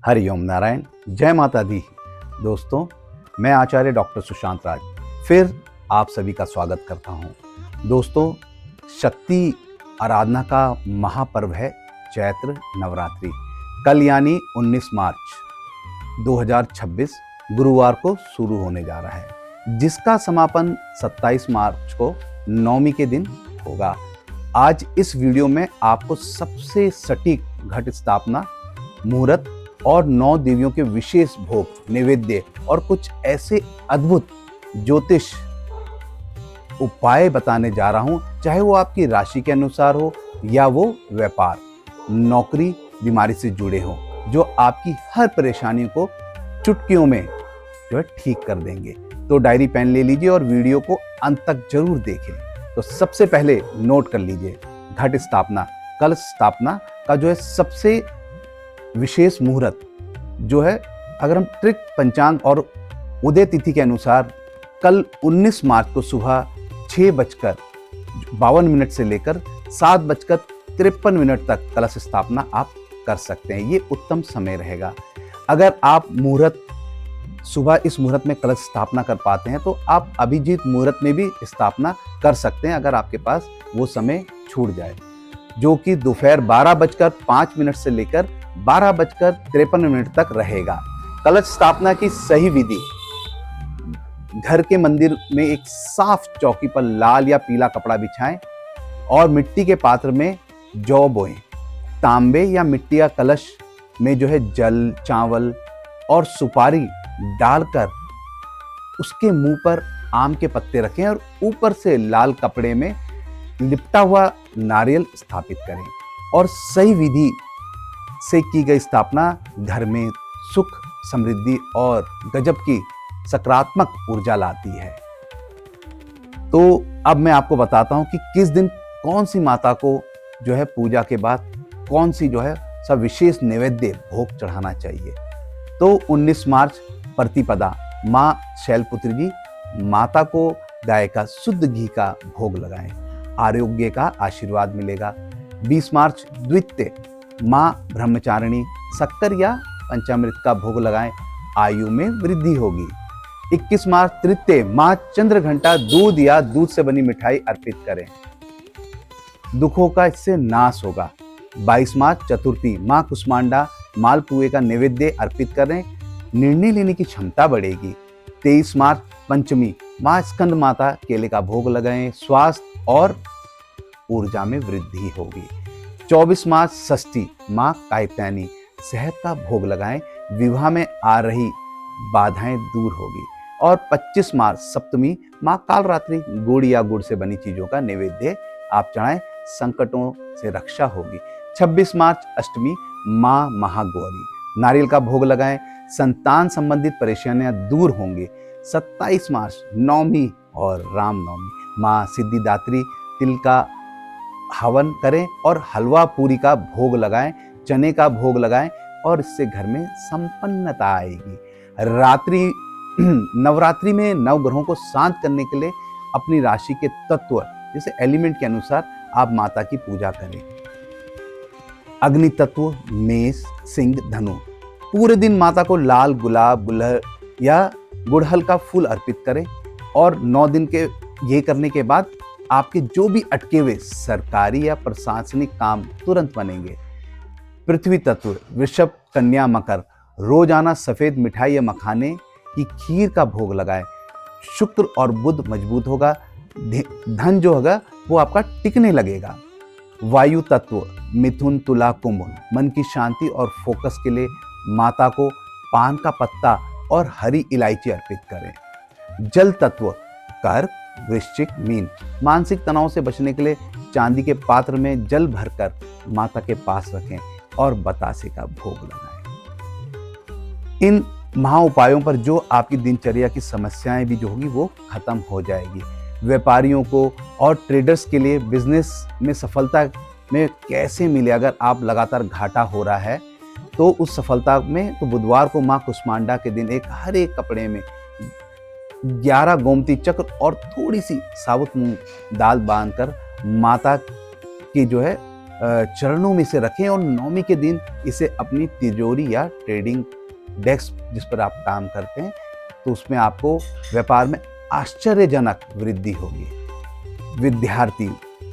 हरिओम नारायण, जय माता दी। दोस्तों, मैं आचार्य डॉक्टर सुशांत राज फिर आप सभी का स्वागत करता हूं। दोस्तों, शक्ति आराधना का महापर्व है चैत्र नवरात्रि। कल यानी 19 मार्च 2026 गुरुवार को शुरू होने जा रहा है, जिसका समापन 27 मार्च को नवमी के दिन होगा। आज इस वीडियो में आपको सबसे सटीक घट स्थापना, मुहूर्त और 9 देवियों के विशेष भोग, नैवेद्य और कुछ ऐसे अद्भुत ज्योतिष उपाय बताने जा रहा हूं, चाहे वो आपकी राशि के अनुसार हो या वो व्यापार, नौकरी, बीमारी से जुड़े हो, जो आपकी हर परेशानियों को चुटकियों में जो है ठीक कर देंगे। तो डायरी पेन ले लीजिए और वीडियो को अंत तक जरूर देखें। तो सबसे पहले नोट कर लीजिए, घट स्थापना, कलश स्थापना का जो है सबसे विशेष मुहूर्त जो है, अगर हम त्रिक पंचांग और उदय तिथि के अनुसार कल 19 मार्च को सुबह 6:52 से लेकर 7:53 तक कलश स्थापना आप कर सकते हैं। ये उत्तम समय रहेगा। अगर आप मुहूर्त सुबह इस मुहूर्त में कलश स्थापना कर पाते हैं तो आप अभिजीत मुहूर्त में भी स्थापना कर सकते हैं, अगर आपके पास वो समय छूट जाए, जो कि दोपहर 12:05 से लेकर 12:53 तक रहेगा। कलश स्थापना की सही विधि: घर के मंदिर में एक साफ चौकी पर लाल या पीला कपड़ा बिछाएं और मिट्टी के पात्र में जौ बोएं। तांबे या मिट्टी का कलश में जो है जल, चावल और सुपारी डालकर उसके मुंह पर आम के पत्ते रखें और ऊपर से लाल कपड़े में लिपटा हुआ नारियल स्थापित करें। और सही विधि से की गई स्थापना घर में सुख, समृद्धि और गजब की सकारात्मक ऊर्जा लाती है। तो अब मैं आपको बताता हूं कि किस दिन कौन सी माता को जो है पूजा के बाद कौन सी जो है सब विशेष नैवेद्य भोग चढ़ाना चाहिए। तो 19 मार्च प्रतिपदा माँ शैलपुत्री जी, माता को गाय का शुद्ध घी का भोग लगाएं, आरोग्य का आशीर्वाद मिलेगा। 20 मार्च द्वितीय माँ ब्रह्मचारिणी, शक्कर या पंचामृत का भोग लगाएं, आयु में वृद्धि होगी। 21 मार्च तृतीय माँ चंद्रघंटा, दूध या दूध से बनी मिठाई अर्पित करें, दुखों का इससे नाश होगा। 22 मार्च चतुर्थी माँ कुष्मांडा, मालपुए का नैवेद्य अर्पित करें, निर्णय लेने की क्षमता बढ़ेगी। 23 मार्च पंचमी माँ स्कंद माता, केले का भोग लगाएं, स्वास्थ्य और ऊर्जा में वृद्धि होगी। 24 मार्च षष्ठी माँ कात्यायनी, शहद का भोग लगाएं, विवाह में आ रही बाधाएं दूर होगी। और 25 मार्च सप्तमी माँ कालरात्रि, गुड़ या गुड़ से बनी चीजों का नैवेद्य आप चढ़ाएं, संकटों से रक्षा होगी। 26 मार्च अष्टमी माँ महागौरी, नारियल का भोग लगाएं, संतान संबंधित परेशानियां दूर होंगी। 27 मार्च नवमी और रामनवमी माँ सिद्धिदात्री, तिल का हवन करें और हलवा पूरी का भोग लगाएं, चने का भोग लगाएं और इससे घर में संपन्नता आएगी। नवरात्रि में नवग्रहों को शांत करने के लिए अपनी राशि के तत्व जैसे एलिमेंट के अनुसार आप माता की पूजा करें। अग्नि तत्व मेष, सिंह, धनु, पूरे दिन माता को लाल गुलाब, गुलहर या गुड़हल का फूल अर्पित करें और 9 दिन के ये करने के बाद आपके जो भी अटके हुए सरकारी या प्रशासनिक काम तुरंत बनेंगे। पृथ्वी तत्व वृषभ, कन्या, मकर, रोजाना सफेद मिठाई या मखाने की खीर का भोग लगाएं, शुक्र और बुध मजबूत होगा, धन जो होगा वो आपका टिकने लगेगा। वायु तत्व मिथुन, तुला, कुंभ, मन की शांति और फोकस के लिए माता को पान का पत्ता और हरी इलायची अर्पित करें। जल तत्व कर्क, वृश्चिक, मीन, मानसिक तनाव से बचने के लिए चांदी के पात्र में जल भरकर माता के पास रखें और बतासे का भोग लगाएं। इन महा उपायों पर जो आपकी दिनचर्या की समस्याएं भी जो होगी वो खत्म हो जाएगी। व्यापारियों को और ट्रेडर्स के लिए बिजनेस में सफलता में कैसे मिले, अगर आप लगातार घाटा हो रहा है तो उस सफलता में तो बुधवार को माँ कुष्मांडा के दिन एक हरे कपड़े में 11 गोमती चक्र और थोड़ी सी साबुत मूंग दाल बांधकर माता की जो है चरणों में इसे रखें और नवमी के दिन इसे अपनी तिजोरी या ट्रेडिंग डेस्क जिस पर आप काम करते हैं तो उसमें आपको व्यापार में आश्चर्यजनक वृद्धि होगी।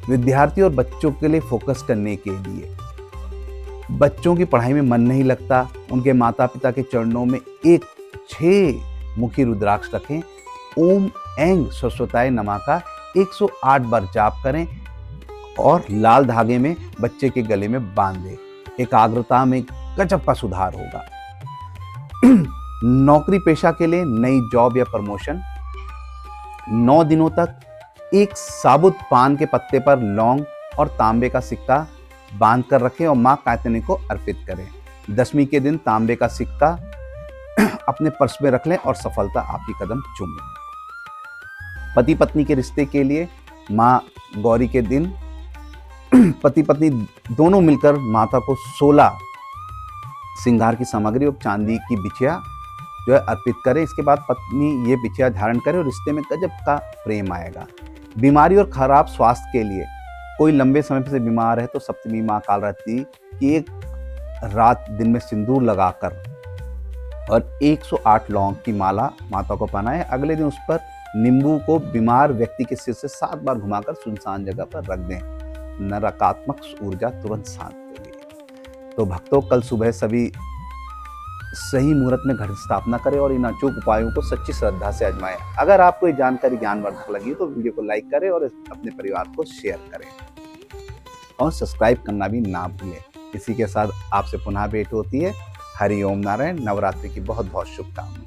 विद्यार्थी और बच्चों के लिए फोकस करने के लिए, बच्चों की पढ़ाई में मन नहीं लगता, उनके माता पिता के चरणों में एक 6 मुखी रुद्राक्ष रखें। ओम ऐंग सरस्वताय नमः का 108 बार जाप करें और लाल धागे में बच्चे के गले में बांध दें। एकाग्रता में गजब का सुधार होगा। नौकरी पेशा के लिए नई जॉब या प्रमोशन, 9 दिनों तक एक साबुत पान के पत्ते पर लौंग और तांबे का सिक्का बांध कर रखें और मां कात्यायनी को अर्पित करें। 10वीं के दिन तांबे का सिक्का अपने पर्स में रख लें और सफलता आपकी कदम चूम लें। पति पत्नी के रिश्ते के लिए मां गौरी के दिन पति पत्नी दोनों मिलकर माता को 16 श्रृंगार की सामग्री और चांदी की बिछिया जो है अर्पित करें। इसके बाद पत्नी ये बिछिया धारण करे और रिश्ते में गजब का प्रेम आएगा। बीमारी और खराब स्वास्थ्य के लिए कोई लंबे समय से बीमार है तो सप्तमी मां कालरात्रि की एक रात दिन में सिंदूर लगाकर और 108 लौंग की माला माता को पहनाएं। अगले दिन उस पर नींबू को बीमार व्यक्ति के सिर से 7 बार घुमाकर सुनसान जगह पर रख दें। नकारात्मक ऊर्जा तुरंत शांत होगी। तो भक्तों, कल सुबह सभी सही मुहूर्त में घट स्थापना करें और इन अचूक उपायों को सच्ची श्रद्धा से आजमाएं। अगर आपको ये जानकारी ज्ञानवर्धक लगी तो वीडियो को लाइक करें और अपने परिवार को शेयर करें और सब्सक्राइब करना भी ना भूलें। इसी के साथ आपसे पुनः भेंट होती है। हरि ओम नारायण। नवरात्रि की बहुत बहुत शुभकामनाएं।